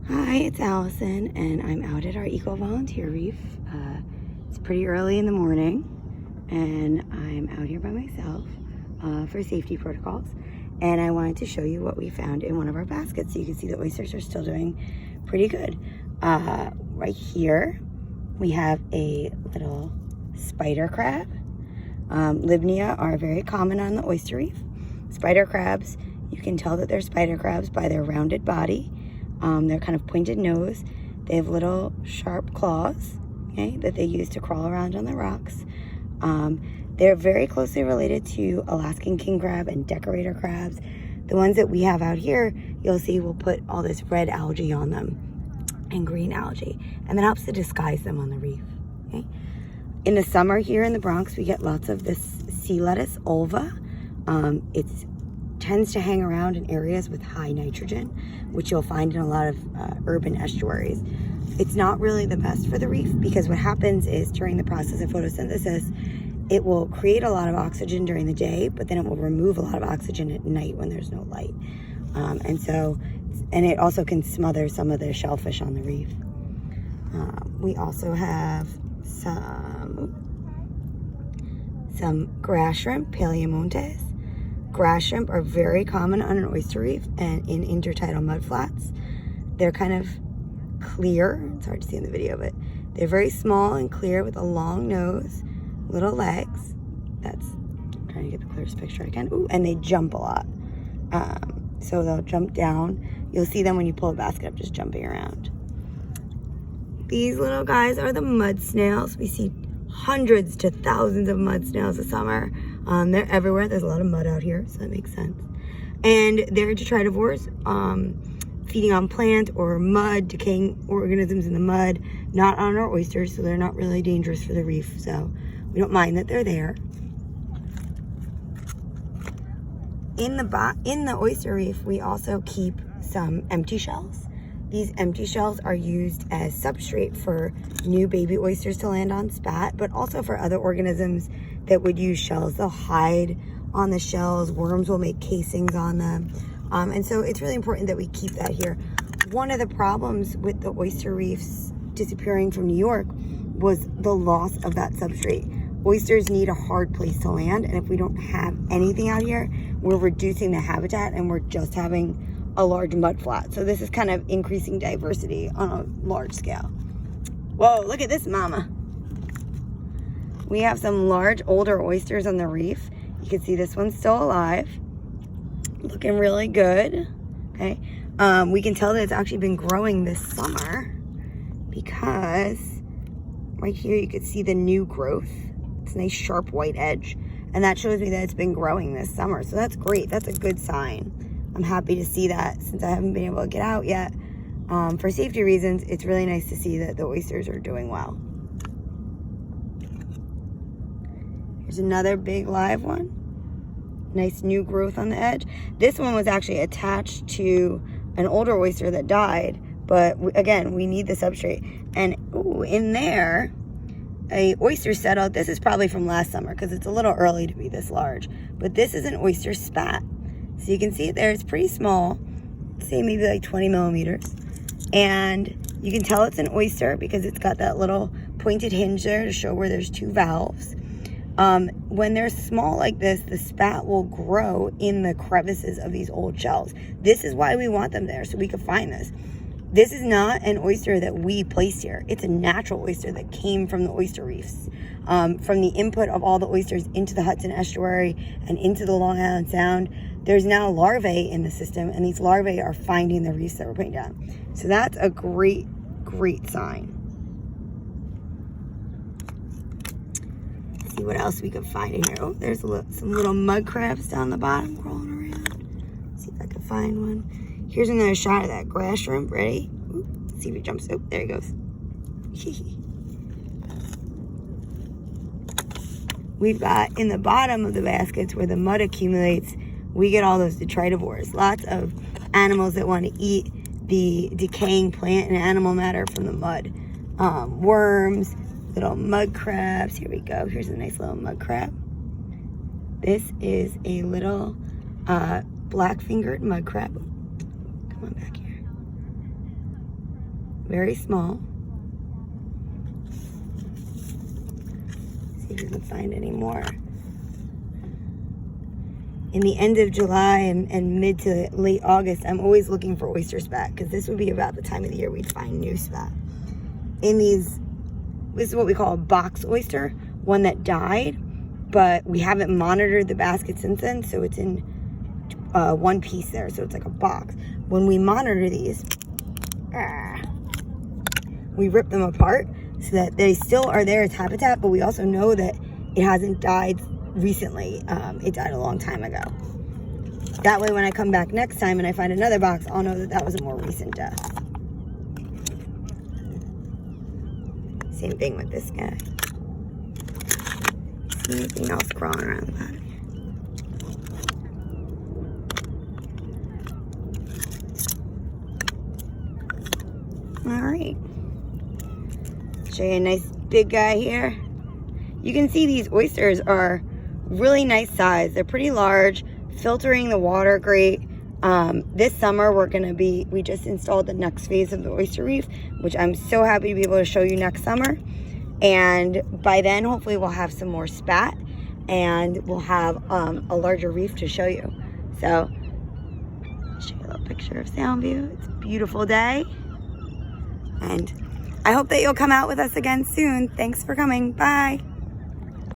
Hi, it's Allison, and I'm out at our Ecovolunteer Reef. It's pretty early in the morning, and I'm out here by myself for safety protocols. And I wanted to show you what we found in one of our baskets so you can see the oysters are still doing pretty good. Right here, we have a little spider crab. Libnia are very common on the oyster reef. Spider crabs, you can tell that they're spider crabs by their rounded body. They're kind of pointed nose. They have little sharp claws, okay, that they use to crawl around on the rocks. They're very closely related to Alaskan king crab and decorator crabs. The ones that we have out here, you'll see we'll put all this red algae on them and green algae, and that helps to disguise them on the reef. Okay? In the summer here in the Bronx, we get lots of this sea lettuce, ulva. It tends to hang around in areas with high nitrogen, which you'll find in a lot of urban estuaries. It's not really the best for the reef because what happens is during the process of photosynthesis, it will create a lot of oxygen during the day, but then it will remove a lot of oxygen at night when there's no light. And it also can smother some of the shellfish on the reef. We also have some grass shrimp, Paleomontes. Grass shrimp are very common on an oyster reef and in intertidal mudflats. They're kind of clear. It's hard to see in the video, but they're very small and clear with a long nose, little legs. I'm trying to get the clearest picture I can. Ooh, and they jump a lot. So they'll jump down. You'll see them when you pull a basket up just jumping around. These little guys are the mud snails. We see hundreds to thousands of mud snails this summer. They're everywhere. There's a lot of mud out here, so that makes sense. And they're detritivores, feeding on plant or mud, decaying organisms in the mud, not on our oysters, so they're not really dangerous for the reef, so we don't mind that they're there. In the oyster reef, we also keep some empty shells. These empty shells are used as substrate for new baby oysters to land on spat, but also for other organisms that would use shells. They'll hide on the shells. Worms will make casings on them. And so it's really important that we keep that here. One of the problems with the oyster reefs disappearing from New York was the loss of that substrate. Oysters need a hard place to land, and if we don't have anything out here, we're reducing the habitat and we're just having a large mud flat. So this is kind of increasing diversity on a large scale. Whoa, look at this mama. We have some large older oysters on the reef. You can see this one's still alive, looking really good. Okay, we can tell that it's actually been growing this summer because right here you could see the new growth. It's a nice sharp white edge, and that shows me that it's been growing this summer. So that's great. That's a good sign. I'm happy to see that since I haven't been able to get out yet. For safety reasons, it's really nice to see that the oysters are doing well. Here's another big live one. Nice new growth on the edge. This one was actually attached to an older oyster that died, but again, we need the substrate. And ooh, in there, a oyster settled. This is probably from last summer because it's a little early to be this large, but this is an oyster spat. So you can see it there, it's pretty small, say maybe like 20 millimeters. And you can tell it's an oyster because it's got that little pointed hinge there to show where there's two valves. When they're small like this, the spat will grow in the crevices of these old shells. This is why we want them there, so we can find this. This is not an oyster that we placed here. It's a natural oyster that came from the oyster reefs. From the input of all the oysters into the Hudson Estuary and into the Long Island Sound, there's now larvae in the system, and these larvae are finding the reefs that we're putting down. So that's a great, great sign. Let's see what else we can find in here. Oh, there's some little mud crabs down the bottom crawling around. Let's see if I can find one. Here's another shot of that grass shrimp. Ready? Ooh, let's see if he jumps. Oh, there he goes. We've got in the bottom of the baskets where the mud accumulates, we get all those detritivores. Lots of animals that want to eat the decaying plant and animal matter from the mud. Worms, little mud crabs. Here we go. Here's a nice little mud crab. This is a little black-fingered mud crab. Come on back here. very small. See if we can find any more. In the end of July and mid to late August, I'm always looking for oyster spat, because this would be about the time of the year we'd find new spat. This is what we call a box oyster, one that died, but we haven't monitored the basket since then, so it's in one piece there, so it's like a box. When we monitor these, we rip them apart so that they still are there as habitat, but we also know that it hasn't died recently. It died a long time ago. That way when I come back next time and I find another box, I'll know that that was a more recent death. Same thing with this guy. See anything else crawling around the bottom here? All right. Show you a nice big guy here. You can see these oysters are really nice size. They're pretty large, filtering the water great. This summer we just installed the next phase of the oyster reef, which I'm so happy to be able to show you next summer. And by then, hopefully we'll have some more spat and we'll have a larger reef to show you. So, I'll show you a little picture of Soundview. It's a beautiful day. And I hope that you'll come out with us again soon. Thanks for coming. Bye.